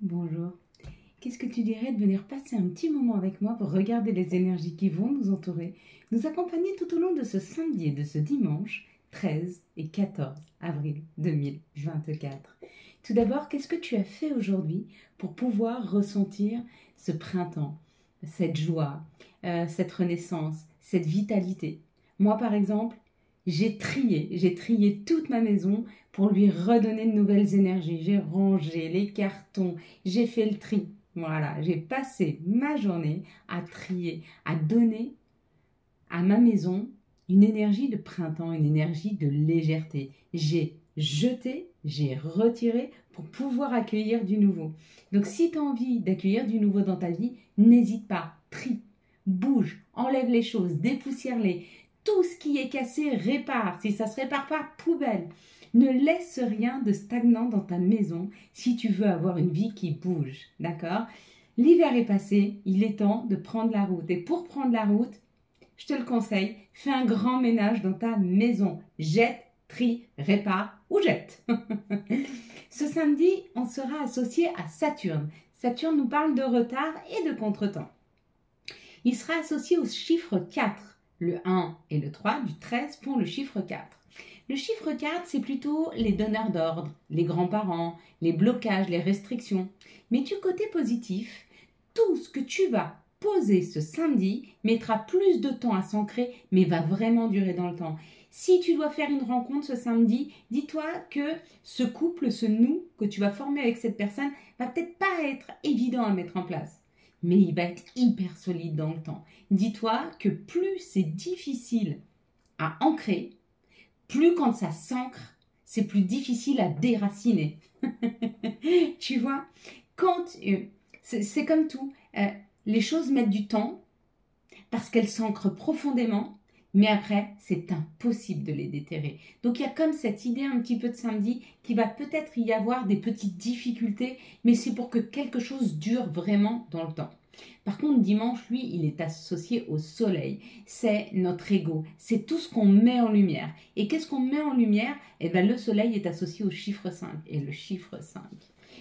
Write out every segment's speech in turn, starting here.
Bonjour. Qu'est-ce que tu dirais de venir passer un petit moment avec moi pour regarder les énergies qui vont nous entourer, nous accompagner tout au long de ce samedi et de ce dimanche 13 et 14 avril 2024. Tout d'abord, qu'est-ce que tu as fait aujourd'hui pour pouvoir ressentir ce printemps, cette joie, cette renaissance, cette vitalité? Moi, par exemple, j'ai trié toute ma maison pour lui redonner de nouvelles énergies. J'ai rangé les cartons, j'ai fait le tri. Voilà, j'ai passé ma journée à trier, à donner à ma maison une énergie de printemps, une énergie de légèreté. J'ai jeté, j'ai retiré pour pouvoir accueillir du nouveau. Donc si tu as envie d'accueillir du nouveau dans ta vie, n'hésite pas, trie, bouge, enlève les choses, dépoussière-les. Tout ce qui est cassé, répare. Si ça ne se répare pas, poubelle. Ne laisse rien de stagnant dans ta maison si tu veux avoir une vie qui bouge. D'accord? L'hiver est passé, il est temps de prendre la route. Et pour prendre la route, je te le conseille, fais un grand ménage dans ta maison. Jette, trie, répare ou jette. Ce samedi, on sera associé à Saturne. Saturne nous parle de retard et de contretemps. Il sera associé au chiffre 4. Le 1 et le 3 du 13 font le chiffre 4. Le chiffre 4, c'est plutôt les donneurs d'ordre, les grands-parents, les blocages, les restrictions. Mais du côté positif, tout ce que tu vas poser ce samedi mettra plus de temps à s'ancrer, mais va vraiment durer dans le temps. Si tu dois faire une rencontre ce samedi, dis-toi que ce couple, ce nous que tu vas former avec cette personne, va peut-être pas être évident à mettre en place, mais il va être hyper solide dans le temps. Dis-toi que plus c'est difficile à ancrer, plus quand ça s'ancre, c'est plus difficile à déraciner. Tu vois, c'est comme tout, les choses mettent du temps parce qu'elles s'ancrent profondément, mais après, c'est impossible de les déterrer. Donc il y a comme cette idée un petit peu de samedi qui va peut-être y avoir des petites difficultés, mais c'est pour que quelque chose dure vraiment dans le temps. Par contre, dimanche, lui, il est associé au soleil. C'est notre ego. C'est tout ce qu'on met en lumière. Et qu'est-ce qu'on met en lumière? Eh bien, le soleil est associé au chiffre 5. Et le chiffre 5,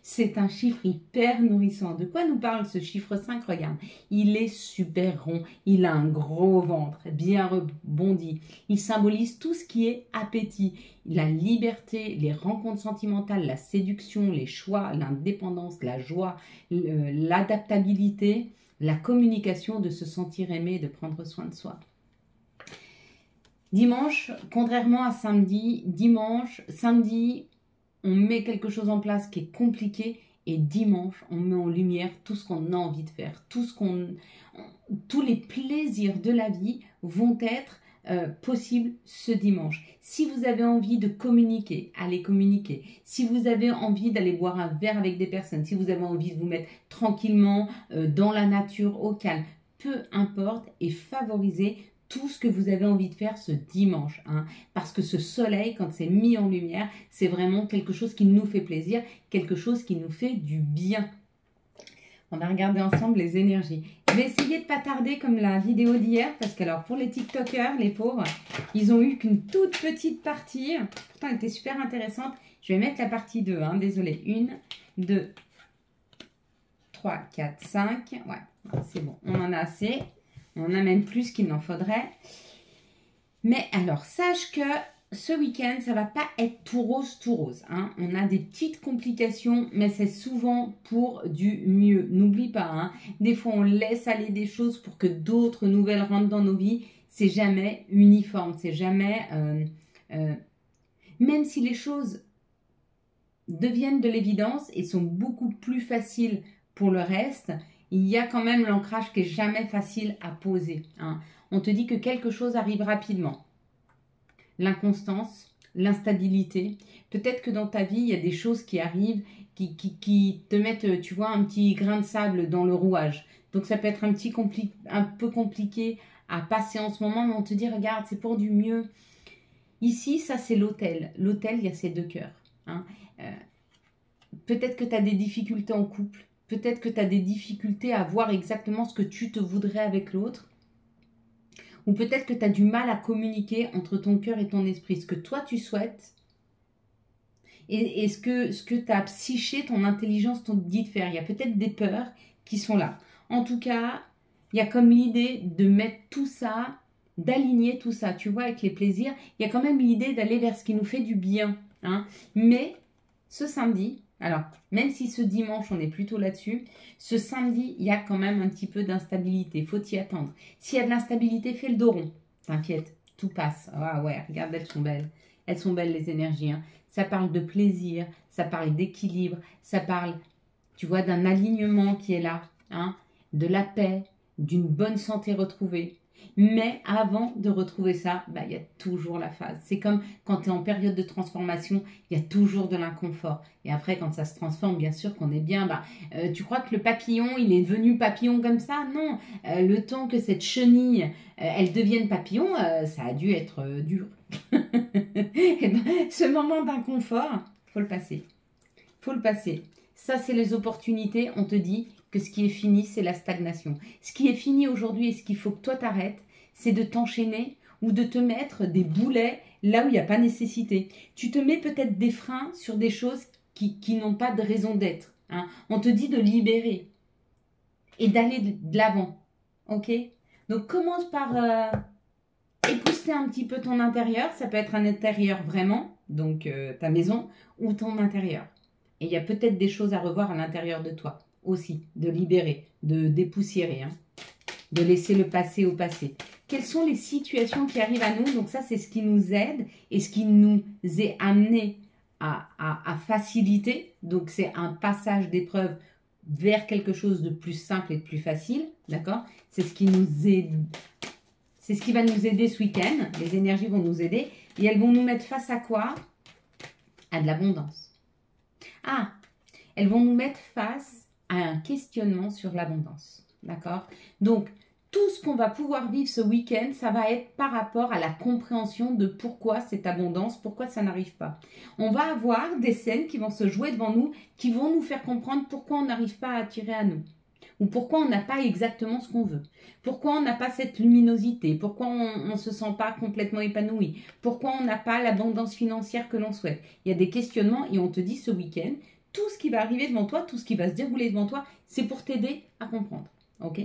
c'est un chiffre hyper nourrissant. De quoi nous parle ce chiffre 5? Regarde, il est super rond. Il a un gros ventre, bien rebondi. Il symbolise tout ce qui est appétit. La liberté, les rencontres sentimentales, la séduction, les choix, l'indépendance, la joie, l'adaptabilité, la communication, de se sentir aimé, de prendre soin de soi. Dimanche, contrairement à samedi, samedi, on met quelque chose en place qui est compliqué, et dimanche, on met en lumière tout ce qu'on a envie de faire, tous les plaisirs de la vie vont être possibles ce dimanche. Si vous avez envie de communiquer, allez communiquer. Si vous avez envie d'aller boire un verre avec des personnes, si vous avez envie de vous mettre tranquillement dans la nature, au calme, peu importe, et favoriser tout ce que vous avez envie de faire ce dimanche. Parce que ce soleil, quand c'est mis en lumière, c'est vraiment quelque chose qui nous fait plaisir, quelque chose qui nous fait du bien. On va regarder ensemble les énergies. Je vais essayer de ne pas tarder comme la vidéo d'hier, parce que alors pour les TikTokers, les pauvres, ils ont eu qu'une toute petite partie. Pourtant, elle était super intéressante. Je vais mettre la partie 2, désolé. 1, 2, 3, 4, 5. Ouais, c'est bon, on en a assez. On en a même plus qu'il n'en faudrait. Mais alors, sache que ce week-end, ça va pas être tout rose, tout rose. On a des petites complications, mais c'est souvent pour du mieux. N'oublie pas, des fois, on laisse aller des choses pour que d'autres nouvelles rentrent dans nos vies. C'est jamais uniforme, c'est jamais... même si les choses deviennent de l'évidence et sont beaucoup plus faciles pour le reste, il y a quand même l'ancrage qui est jamais facile à poser. On te dit que quelque chose arrive rapidement. L'inconstance, l'instabilité. Peut-être que dans ta vie, il y a des choses qui arrivent qui te mettent, tu vois, un petit grain de sable dans le rouage. Donc ça peut être un peu compliqué à passer en ce moment, mais on te dit, regarde, c'est pour du mieux. Ici, ça c'est l'autel. L'autel, il y a ces deux cœurs. Peut-être que tu as des difficultés en couple. Peut-être que tu as des difficultés à voir exactement ce que tu te voudrais avec l'autre. Ou peut-être que tu as du mal à communiquer entre ton cœur et ton esprit. Ce que toi tu souhaites et ce que ta psyché, ton intelligence t'ont dit de faire. Il y a peut-être des peurs qui sont là. En tout cas, il y a comme l'idée de mettre tout ça, d'aligner tout ça, tu vois, avec les plaisirs. Il y a quand même l'idée d'aller vers ce qui nous fait du bien. Hein. Mais ce samedi, alors, même si ce dimanche, on est plutôt là-dessus, ce samedi, il y a quand même un petit peu d'instabilité. Il faut y attendre. S'il y a de l'instabilité, fais le dos rond. T'inquiète, tout passe. Ah ouais, regarde, elles sont belles. Elles sont belles, les énergies. Hein. Ça parle de plaisir, ça parle d'équilibre, ça parle, tu vois, d'un alignement qui est là, hein, de la paix, d'une bonne santé retrouvée. Mais avant de retrouver ça, bah, il y a toujours la phase. C'est comme quand tu es en période de transformation, il y a toujours de l'inconfort. Et après, quand ça se transforme, bien sûr qu'on est bien. Bah, tu crois que le papillon, il est devenu papillon comme ça? Non. Le temps que cette chenille, elle devienne papillon, ça a dû être dur. Et ben, ce moment d'inconfort, faut le passer. Faut le passer. Ça, c'est les opportunités. On te dit que ce qui est fini, c'est la stagnation. Ce qui est fini aujourd'hui et ce qu'il faut que toi t'arrêtes, c'est de t'enchaîner ou de te mettre des boulets là où il n'y a pas nécessité. Tu te mets peut-être des freins sur des choses qui n'ont pas de raison d'être. Hein. On te dit de libérer et d'aller de l'avant. Ok? Donc commence par épousseter un petit peu ton intérieur. Ça peut être un intérieur vraiment, donc ta maison, ou ton intérieur. Et il y a peut-être des choses à revoir à l'intérieur de toi aussi, de libérer, de dépoussiérer, hein, de laisser le passé au passé. Quelles sont les situations qui arrivent à nous? Donc ça, c'est ce qui nous aide et ce qui nous est amené à faciliter. Donc c'est un passage d'épreuve vers quelque chose de plus simple et de plus facile, d'accord? C'est ce qui nous aide. C'est ce qui va nous aider ce week-end. Les énergies vont nous aider et elles vont nous mettre face à quoi? À de l'abondance. Ah, elles vont nous mettre face à un questionnement sur l'abondance. D'accord? Donc, tout ce qu'on va pouvoir vivre ce week-end, ça va être par rapport à la compréhension de pourquoi cette abondance, pourquoi ça n'arrive pas. On va avoir des scènes qui vont se jouer devant nous, qui vont nous faire comprendre pourquoi on n'arrive pas à attirer à nous. Ou pourquoi on n'a pas exactement ce qu'on veut. Pourquoi on n'a pas cette luminosité. Pourquoi on ne se sent pas complètement épanoui. Pourquoi on n'a pas l'abondance financière que l'on souhaite. Il y a des questionnements et on te dit ce week-end, tout ce qui va arriver devant toi, tout ce qui va se dérouler devant toi, c'est pour t'aider à comprendre. Ok?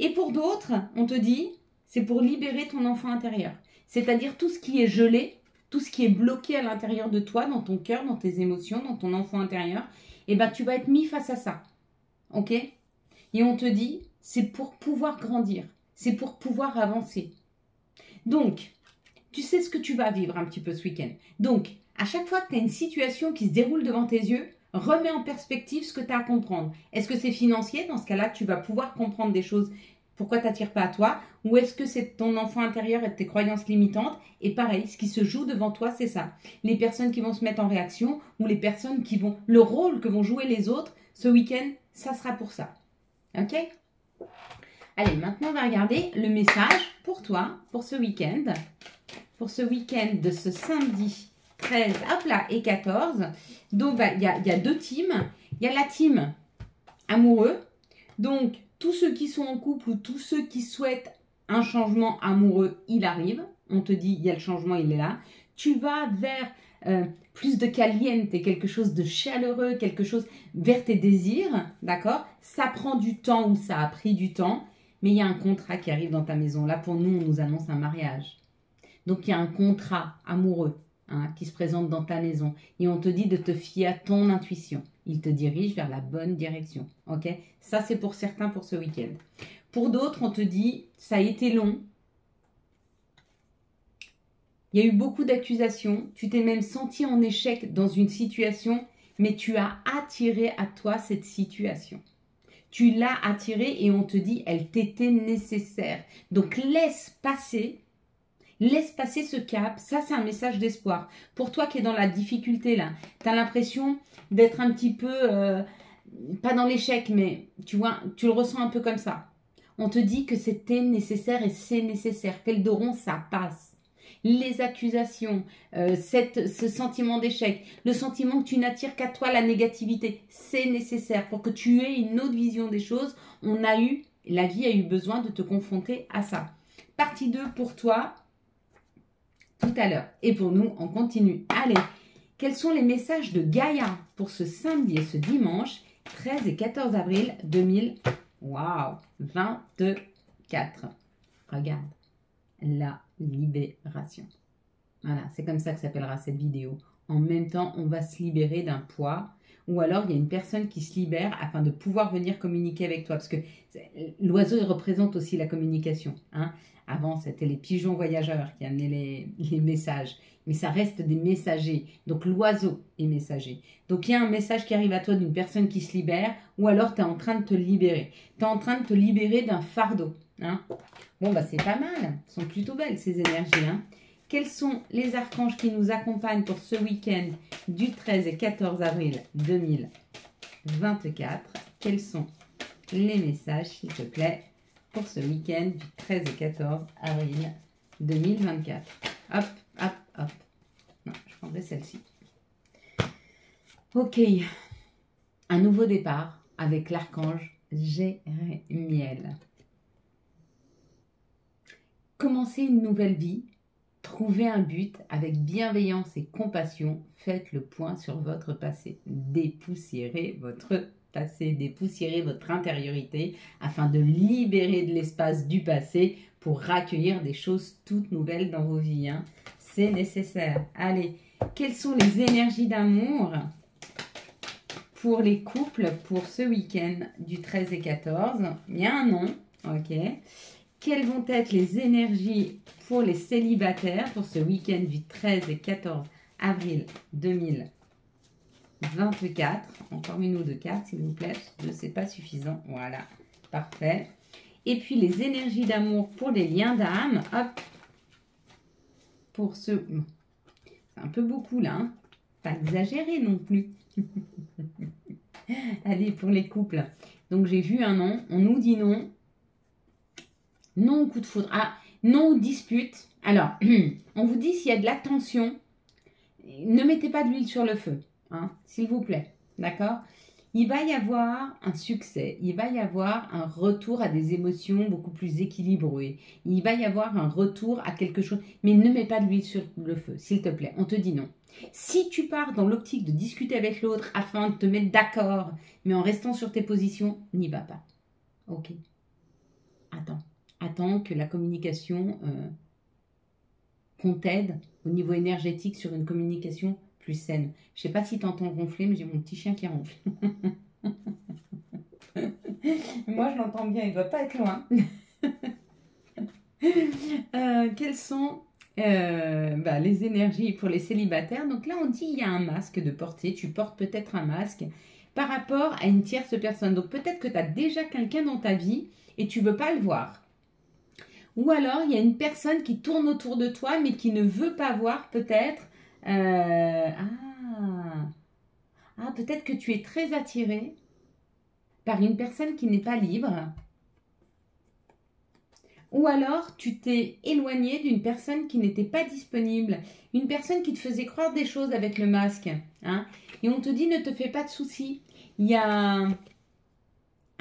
Et pour d'autres, on te dit, c'est pour libérer ton enfant intérieur. C'est-à-dire tout ce qui est gelé, tout ce qui est bloqué à l'intérieur de toi, dans ton cœur, dans tes émotions, dans ton enfant intérieur, et ben tu vas être mis face à ça. Ok? Et on te dit, c'est pour pouvoir grandir, c'est pour pouvoir avancer. Donc, tu sais ce que tu vas vivre un petit peu ce week-end. Donc, à chaque fois que tu as une situation qui se déroule devant tes yeux, remets en perspective ce que tu as à comprendre. Est-ce que c'est financier? Dans ce cas-là, tu vas pouvoir comprendre des choses. Pourquoi tu n'attires pas à toi? Ou est-ce que c'est ton enfant intérieur et tes croyances limitantes? Et pareil, ce qui se joue devant toi, c'est ça. Les personnes qui vont se mettre en réaction ou les personnes qui vont... Le rôle que vont jouer les autres ce week-end, ça sera pour ça. Ok? Allez, maintenant, on va regarder le message pour toi, pour ce week-end. Pour ce week-end de ce samedi 13, hop là, et 14. Donc, bah, y a deux teams. Il y a la team amoureux. Donc, tous ceux qui sont en couple ou tous ceux qui souhaitent un changement amoureux, il arrive. On te dit, il y a le changement, il est là. Tu vas vers plus de caliente, quelque chose de chaleureux, quelque chose vers tes désirs, d'accord? Ça prend du temps ou ça a pris du temps, mais il y a un contrat qui arrive dans ta maison. Là, pour nous, on nous annonce un mariage. Donc, il y a un contrat amoureux qui se présente dans ta maison. Et on te dit de te fier à ton intuition. Il te dirige vers la bonne direction. Ok? Ça, c'est pour certains pour ce week-end. Pour d'autres, on te dit, ça a été long. Il y a eu beaucoup d'accusations. Tu t'es même senti en échec dans une situation, mais tu as attiré à toi cette situation. Tu l'as attirée et on te dit, elle t'était nécessaire. Donc, laisse passer ce cap. Ça, c'est un message d'espoir. Pour toi qui es dans la difficulté, là, tu as l'impression d'être un petit peu, pas dans l'échec, mais tu vois, tu le ressens un peu comme ça. On te dit que c'était nécessaire et c'est nécessaire. Fais le dos rond, ça passe. Les accusations, ce sentiment d'échec, le sentiment que tu n'attires qu'à toi la négativité, c'est nécessaire pour que tu aies une autre vision des choses. La vie a eu besoin de te confronter à ça. Partie 2 pour toi, tout à l'heure. Et pour nous, on continue. Allez, Quels sont les messages de Gaïa pour ce samedi et ce dimanche 13 et 14 avril 2024. Regarde, la libération. Voilà, c'est comme ça que s'appellera cette vidéo. En même temps, on va se libérer d'un poids. Ou alors, il y a une personne qui se libère afin de pouvoir venir communiquer avec toi. Parce que l'oiseau, il représente aussi la communication. Hein. Avant, c'était les pigeons voyageurs qui amenaient les messages. Mais ça reste des messagers. Donc, l'oiseau est messager. Donc, il y a un message qui arrive à toi d'une personne qui se libère. Ou alors, tu es en train de te libérer. Tu es en train de te libérer d'un fardeau. Hein. Bon, bah, c'est pas mal. Elles sont plutôt belles, ces énergies. Hein. Quels sont les archanges qui nous accompagnent pour ce week-end du 13 et 14 avril 2024? Quels sont les messages, s'il te plaît, pour ce week-end du 13 et 14 avril 2024? Hop, hop, hop. Non, je prendrai celle-ci. Ok. Un nouveau départ avec l'archange Jérémiel. Commencer une nouvelle vie. Trouvez un but avec bienveillance et compassion. Faites le point sur votre passé. Dépoussiérez votre passé, dépoussiérez votre intériorité afin de libérer de l'espace du passé pour accueillir des choses toutes nouvelles dans vos vies. Hein. C'est nécessaire. Allez, quelles sont les énergies d'amour pour les couples pour ce week-end du 13 et 14? Il y a un nom, ok. Quelles vont être les énergies pour les célibataires pour ce week-end du 13 et 14 avril 2024? Encore une ou deux cartes, s'il vous plaît. Je sais pas suffisant. Voilà, parfait. Et puis les énergies d'amour pour les liens d'âme. Hop. Pour ce... C'est un peu beaucoup là. Hein. Pas exagéré non plus. Allez, pour les couples. Donc j'ai vu un nom. On nous dit non. Non au coup de foudre. Ah, non aux disputes. Alors, on vous dit s'il y a de la tension, ne mettez pas de l'huile sur le feu, hein, s'il vous plaît. D'accord? Il va y avoir un succès. Il va y avoir un retour à des émotions beaucoup plus équilibrées. Il va y avoir un retour à quelque chose. Mais ne mets pas de l'huile sur le feu, s'il te plaît. On te dit non. Si tu pars dans l'optique de discuter avec l'autre afin de te mettre d'accord, mais en restant sur tes positions, n'y va pas. Ok? Attends. Attends que la communication, qu'on t'aide au niveau énergétique sur une communication plus saine. Je ne sais pas si tu entends ronfler, mais j'ai mon petit chien qui ronfle. Moi, je l'entends bien, il ne doit pas être loin. Quelles sont les énergies pour les célibataires? Donc là, on dit il y a un masque de porter. Tu portes peut-être un masque par rapport à une tierce personne. Donc peut-être que tu as déjà quelqu'un dans ta vie et tu ne veux pas le voir. Ou alors, il y a une personne qui tourne autour de toi, mais qui ne veut pas voir peut-être. Peut-être que tu es très attiré par une personne qui n'est pas libre. Ou alors, tu t'es éloigné d'une personne qui n'était pas disponible. Une personne qui te faisait croire des choses avec le masque. Hein, et on te dit, ne te fais pas de soucis. Il y a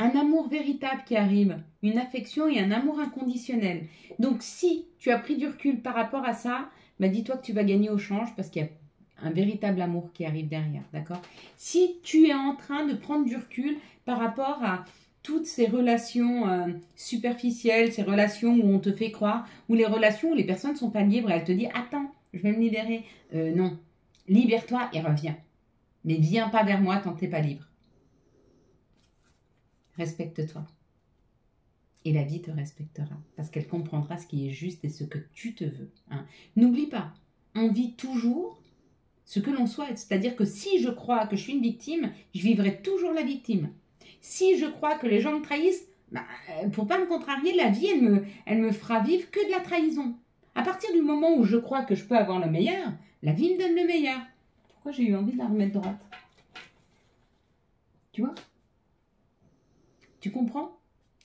un amour véritable qui arrive, une affection et un amour inconditionnel. Donc, si tu as pris du recul par rapport à ça, bah, dis-toi que tu vas gagner au change parce qu'il y a un véritable amour qui arrive derrière, d'accord? Si tu es en train de prendre du recul par rapport à toutes ces relations superficielles, ces relations où on te fait croire, ou les relations où les personnes ne sont pas libres et elles te disent « Attends, je vais me libérer. » Non, libère-toi et reviens. Mais viens pas vers moi tant que tu n'es pas libre. Respecte-toi. Et la vie te respectera. Parce qu'elle comprendra ce qui est juste et ce que tu te veux. Hein. N'oublie pas, on vit toujours ce que l'on souhaite. C'est-à-dire que si je crois que je suis une victime, je vivrai toujours la victime. Si je crois que les gens me trahissent, pour ne pas me contrarier, la vie, elle me fera vivre que de la trahison. À partir du moment où je crois que je peux avoir le meilleur, la vie me donne le meilleur. Pourquoi j'ai eu envie de la remettre droite? Tu vois? Tu comprends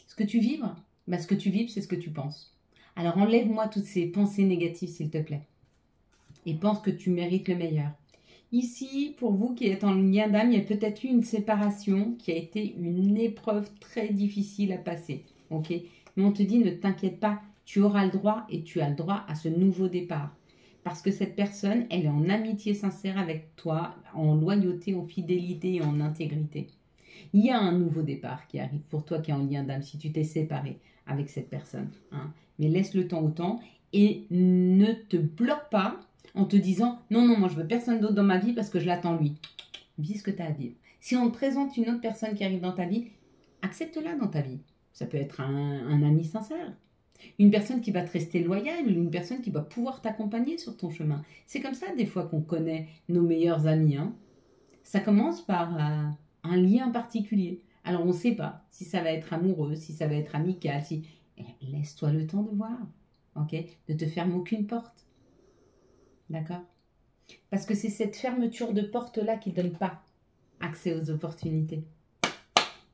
ce que tu vibres? Ce que tu vibres, c'est ce que tu penses. Alors enlève-moi toutes ces pensées négatives, s'il te plaît. Et pense que tu mérites le meilleur. Ici, pour vous qui êtes en lien d'âme, il y a peut-être eu une séparation qui a été une épreuve très difficile à passer. Ok? Mais on te dit, ne t'inquiète pas, tu auras le droit et tu as le droit à ce nouveau départ. Parce que cette personne, elle est en amitié sincère avec toi, en loyauté, en fidélité et en intégrité. Il y a un nouveau départ qui arrive pour toi qui est en lien d'âme si tu t'es séparé avec cette personne. Hein. Mais laisse le temps au temps et ne te bloque pas en te disant « Non, non, moi je veux personne d'autre dans ma vie parce que je l'attends lui. » Vis ce que tu as à vivre. Si on te présente une autre personne qui arrive dans ta vie, accepte-la dans ta vie. Ça peut être un ami sincère. Une personne qui va te rester loyale, une personne qui va pouvoir t'accompagner sur ton chemin. C'est comme ça des fois qu'on connaît nos meilleurs amis. Hein. Ça commence par un lien particulier. Alors on ne sait pas si ça va être amoureux, si ça va être amical. Si... Laisse-toi le temps de voir, ok? Ne te ferme aucune porte. D'accord? Parce que c'est cette fermeture de porte-là qui ne donne pas accès aux opportunités.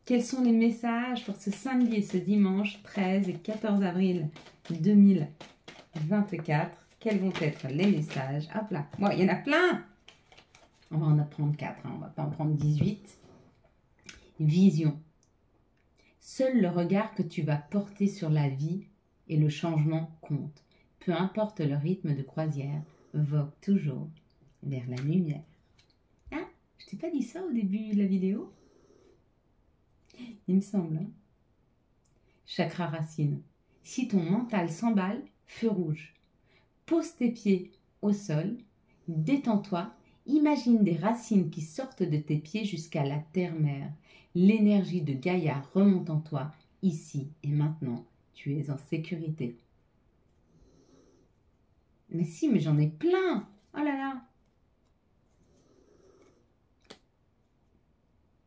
Quels sont les messages pour ce samedi et ce dimanche 13 et 14 avril 2024? Quels vont être les messages? Hop là, bon, il y en a plein. On va en apprendre 4, hein. On ne va pas en prendre 18. Vision. Seul le regard que tu vas porter sur la vie et le changement compte. Peu importe le rythme de croisière, vogue toujours vers la lumière. Ah, je t'ai pas dit ça au début de la vidéo? Il me semble. Hein? Chakra racine. Si ton mental s'emballe, feu rouge. Pose tes pieds au sol, détends-toi, imagine des racines qui sortent de tes pieds jusqu'à la terre-mère. L'énergie de Gaïa remonte en toi, ici et maintenant. Tu es en sécurité. Mais si, mais j'en ai plein. Oh là là.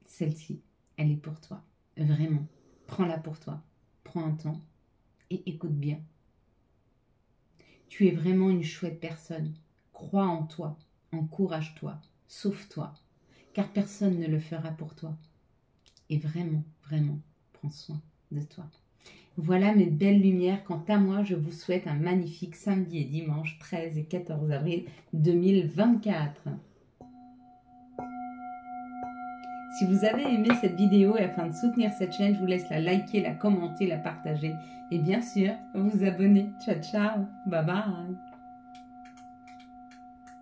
Celle-ci, elle est pour toi. Vraiment. Prends-la pour toi. Prends un temps et écoute bien. Tu es vraiment une chouette personne. Crois en toi. Encourage-toi. Sauve-toi. Car personne ne le fera pour toi. Et vraiment, vraiment, prends soin de toi. Voilà mes belles lumières. Quant à moi, je vous souhaite un magnifique samedi et dimanche 13 et 14 avril 2024. Si vous avez aimé cette vidéo et afin de soutenir cette chaîne, je vous laisse la liker, la commenter, la partager et bien sûr, vous abonner. Ciao, ciao. Bye bye.